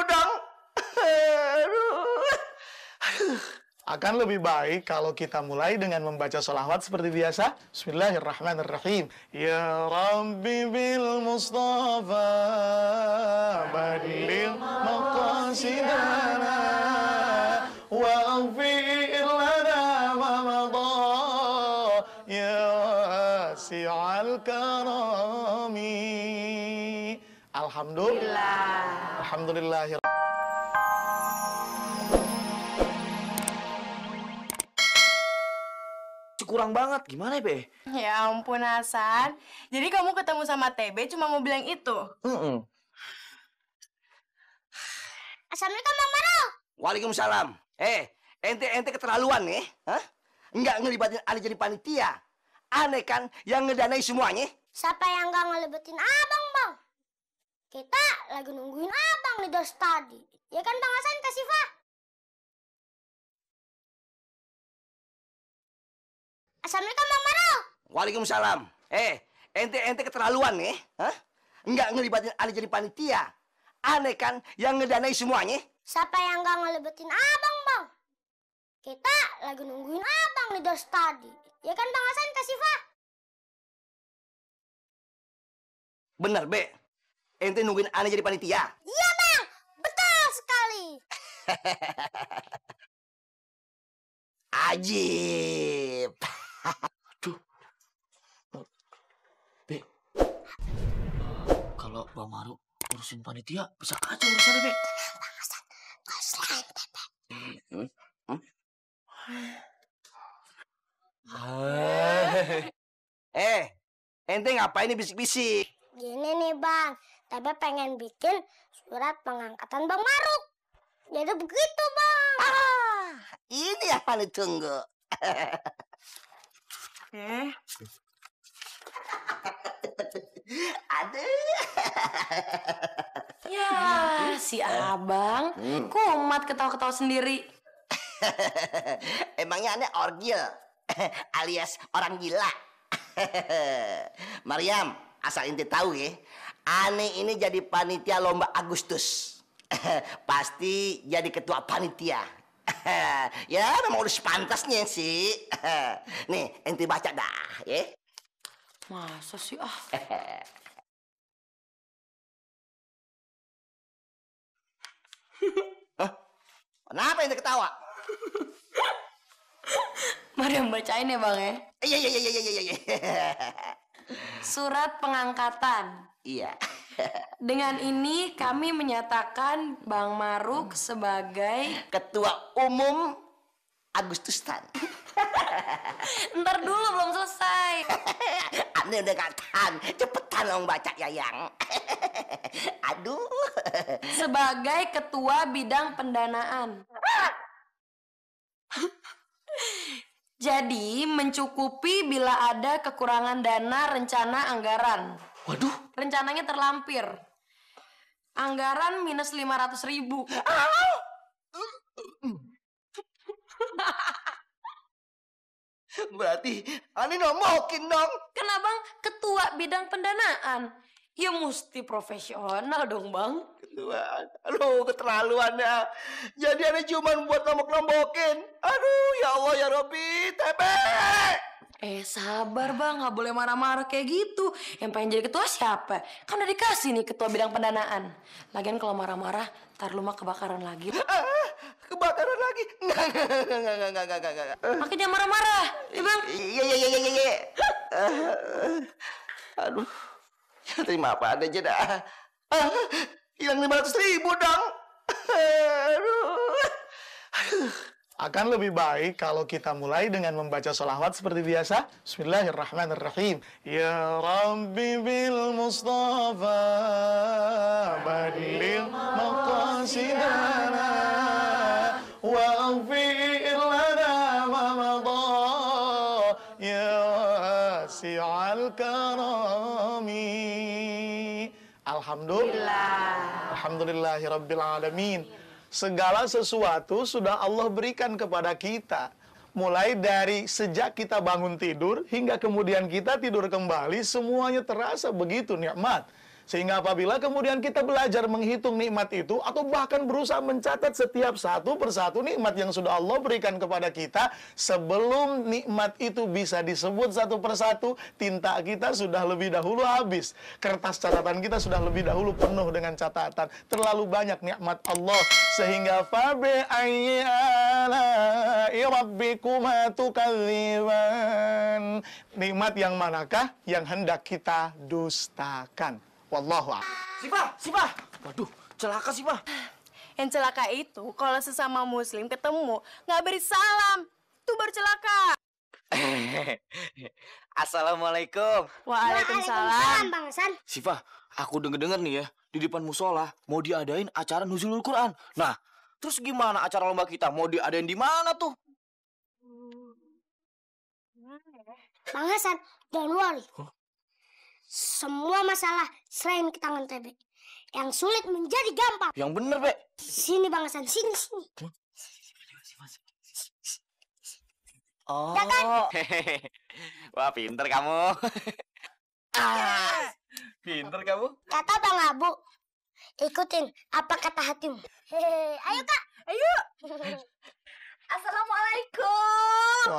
dong. Akan lebih baik kalau kita mulai dengan membaca sholawat seperti biasa. Bismillahirrahmanirrahim. Ya Rabbi bil Mustafa badil maqasidana wa aghfir lana ma madha ya wasi'al karami. Alhamdulillah. Alhamdulillah. Kurang banget, gimana ya, Be? Ya ampun, Hasan. Jadi kamu ketemu sama TB cuma mau bilang itu? Assalamualaikum, Bang Maruk. Waalaikumsalam. Ente keterlaluan nih, hah? Nggak ngelibatin Ane jadi panitia. Ane kan yang ngedanai semuanya. Siapa yang nggak ngelibetin abang, Bang? Kita lagi nungguin abang di dos tadi. Ya kan, Bang Hasan, Kak Siva? Assalamualaikum, Bang Maruk. Waalaikumsalam. Ente keterlaluan nih, hah? Nggak ngelibatin Ane jadi panitia. Ane kan yang ngedanai semuanya. Siapa yang nggak ngelibetin abang, Bang? Kita lagi nungguin abang di dos tadi. Ya kan, Bang Hasan, Kak Siva? Bener, Be. Ente nungguin Ane jadi panitia. Iya, Bang. Betul sekali. Ajib. Aduh. Be. Kalau Bang Maruk urusin panitia, bisa kacau urusannya, Be. Bang Hasan, nggak selain Pepe. Ente ngapain nih bisik-bisik? Gini nih, Bang. Tebe pengen bikin surat pengangkatan Bang Maruk. Jadi begitu, Bang. Ini yang Ane tunggu. Aduh. Ya, si abang kumat ketawa-ketawa sendiri. Emangnya Ane orgil alias orang gila. Mariam, asal ente tahu ya, Ane ini jadi panitia lomba Agustus. Pasti jadi ketua panitia. Ya, memang udah sepantasnya sih. Nih, ente baca dah, ya. Masa sih ah? Kenapa ente ketawa? Mari yang bacain ya, Bang ya. Iya. Surat pengangkatan. Iya. Dengan ini kami menyatakan Bang Maruk sebagai Ketua Umum Agustustan. Ntar dulu, belum selesai. Ane udah gak tahan, cepetan dong baca Yayang. Aduh. Sebagai ketua bidang pendanaan. Jadi mencukupi bila ada kekurangan dana rencana anggaran. Waduh. Rencananya terlampir. Anggaran minus 500.000. Berarti Ane nomokin dong. Kenapa, Bang? Ketua bidang pendanaan. Ya mesti profesional dong, Bang. Ketua. Aduh, keterlaluan ya. Jadi Ane cuma buat nombok-nombokin. Aduh, ya Allah ya Robbi, Tepe. Sabar, Bang. Nggak boleh marah-marah kayak gitu. Yang pengen jadi ketua siapa? Kan udah dikasih nih ketua bidang pendanaan. Lagian kalau marah-marah, ntar rumah kebakaran lagi. Kebakaran lagi? Enggak. Makanya marah-marah, ya Bang? Iya. Aduh, ya terima apa aja dah. Hilang 500.000 dong. Akan lebih baik kalau kita mulai dengan membaca sholawat seperti biasa. Bismillahirrahmanirrahim. Ya Rabbi bil Mustafa badil maqasidana wa aghfir lana ma madha ya wasi'al karami. Alhamdulillah. Alhamdulillahi rabbil alamin. Segala sesuatu sudah Allah berikan kepada kita. Mulai dari sejak kita bangun tidur hingga kemudian kita tidur kembali, semuanya terasa begitu nikmat. Sehingga apabila kemudian kita belajar menghitung nikmat itu, atau bahkan berusaha mencatat setiap satu persatu nikmat yang sudah Allah berikan kepada kita, sebelum nikmat itu bisa disebut satu persatu, tinta kita sudah lebih dahulu habis. Kertas catatan kita sudah lebih dahulu penuh dengan catatan. Terlalu banyak nikmat Allah. Sehingga fabi ayyi ala'i rabbikuma tukadziban. Nikmat yang manakah yang hendak kita dustakan? Wallahu a'lam. Sifah. Waduh, celaka Sifah. Yang celaka itu kalau sesama muslim ketemu nggak beri salam, itu baru celaka. Assalamualaikum. Waalaikumsalam. Bang Hasan. Sifah, aku denger-denger nih ya, di depan musola mau diadain acara nuzulul Quran. Nah, terus gimana acara lomba kita? Mau diadain di mana tuh? Bang Hasan, don't worry. Semua masalah selain ke tangan TB. Yang sulit menjadi gampang. Yang bener, Be. Sini Bang Hasan, sini. Oh. Ya kan? Wah, pinter kamu. Pinter kamu. Kata Bang Abu, ikutin apa kata hatimu. Hehehe, ayo Kak. Ayo. Assalamualaikum.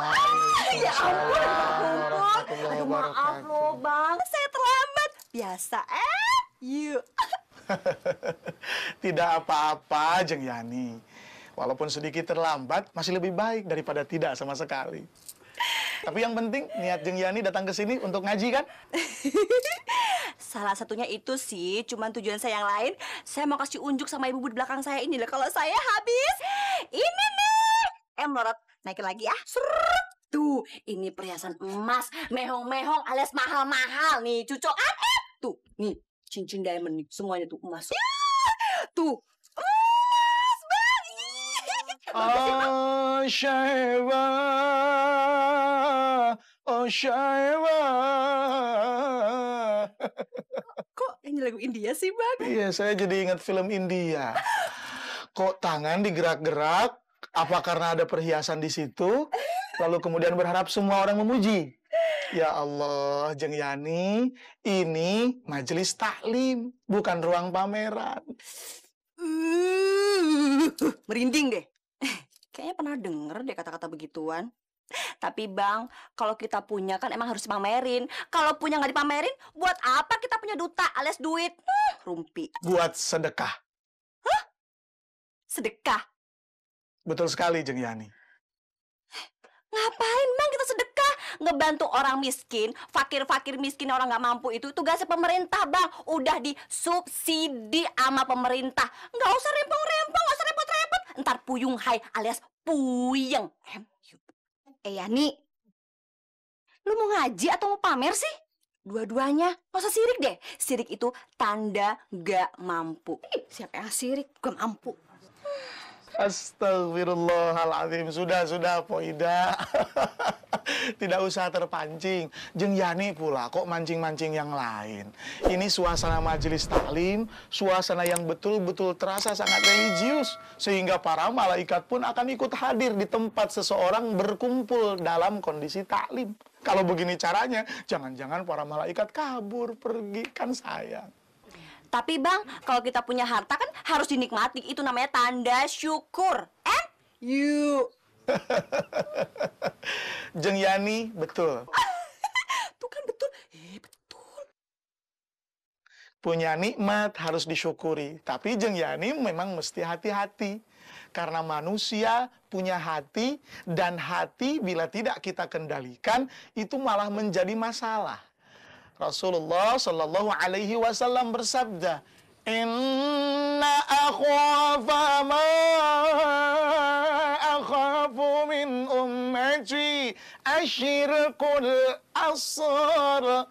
Ya ampun, aduh maaf loh bang, saya terlambat. Biasa yuk. Tidak apa-apa, Jeng Yani. Walaupun sedikit terlambat, masih lebih baik daripada tidak sama sekali. Tapi yang penting, niat Jeng Yani datang ke sini untuk ngaji kan? Salah satunya itu sih, cuman tujuan saya yang lain, saya mau kasih unjuk sama ibu di belakang saya ini. Kalau saya habis, ini nih, melorot, naikin lagi ya. Serut. Tuh, ini perhiasan emas, mehong-mehong alias mahal-mahal nih, cucokan. Tuh, nih, cincin diamond nih, semuanya tuh emas. Tuh, emas, Bang. Oh, Syaiba. Oh, Syaiba. Kok ini lagu India sih, Bang? Iya, saya jadi ingat film India. Kok tangan digerak-gerak? Apa karena ada perhiasan di situ? Lalu kemudian berharap semua orang memuji. Ya Allah, Jeng Yani, ini majelis taklim, bukan ruang pameran. Merinding deh. Kayaknya pernah denger deh kata-kata begituan. Tapi Bang, kalau kita punya kan emang harus dipamerin. Kalau punya nggak dipamerin, buat apa kita punya duta alias duit? Rumpi. Buat sedekah. Sedekah. Betul sekali, Jeng Yani. Ngapain Bang kita sedekah? Ngebantu orang miskin, fakir-fakir miskin, orang nggak mampu itu tugasnya pemerintah Bang. Udah disubsidi sama pemerintah. Nggak usah rempong-rempong, nggak usah repot-repot. Ntar puyung hai alias puyeng. Yani, lu mau ngaji atau mau pamer sih? Dua-duanya, nggak usah sirik deh. Sirik itu tanda gak mampu. Siapa yang sirik? Gak mampu. Astagfirullahaladzim. Sudah, Poida. Tidak usah terpancing. Jeng Yani pula kok mancing-mancing yang lain. Ini suasana majelis taklim, suasana yang betul-betul terasa sangat religius. Sehingga para malaikat pun akan ikut hadir di tempat seseorang berkumpul dalam kondisi taklim. Kalau begini caranya, jangan-jangan para malaikat kabur pergi, kan sayang. Tapi Bang, kalau kita punya harta kan harus dinikmati. Itu namanya tanda syukur. You. Jeng Yani, betul. Tuh kan betul. Betul. Punya nikmat harus disyukuri. Tapi Jeng Yani memang mesti hati-hati. Karena manusia punya hati, dan hati bila tidak kita kendalikan, itu malah menjadi masalah. Rasulullah Shallallahu Alaihi Wasallam bersabda, Inna akhwafa ma akhafu min ummati asyirkul asghar.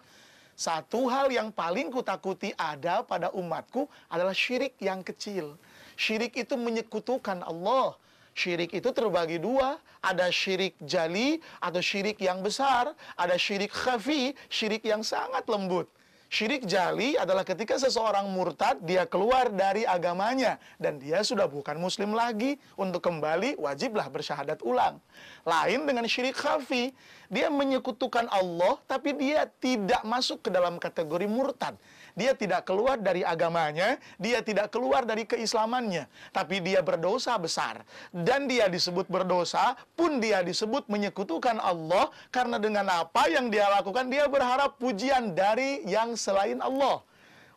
Satu hal yang paling kutakuti ada pada umatku adalah syirik yang kecil. Syirik itu menyekutukan Allah. Syirik itu terbagi dua, ada syirik jali atau syirik yang besar, ada syirik khafi, syirik yang sangat lembut. Syirik jali adalah ketika seseorang murtad, dia keluar dari agamanya dan dia sudah bukan muslim lagi. Untuk kembali wajiblah bersyahadat ulang. Lain dengan syirik khafi, dia menyekutukan Allah tapi dia tidak masuk ke dalam kategori murtad. Dia tidak keluar dari agamanya, dia tidak keluar dari keislamannya, tapi dia berdosa besar. Dan dia disebut berdosa, pun dia disebut menyekutukan Allah, karena dengan apa yang dia lakukan, dia berharap pujian dari yang selain Allah.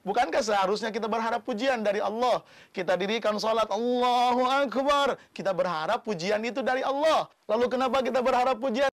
Bukankah seharusnya kita berharap pujian dari Allah? Kita dirikan sholat, Allahu Akbar. Kita berharap pujian itu dari Allah. Lalu kenapa kita berharap pujian?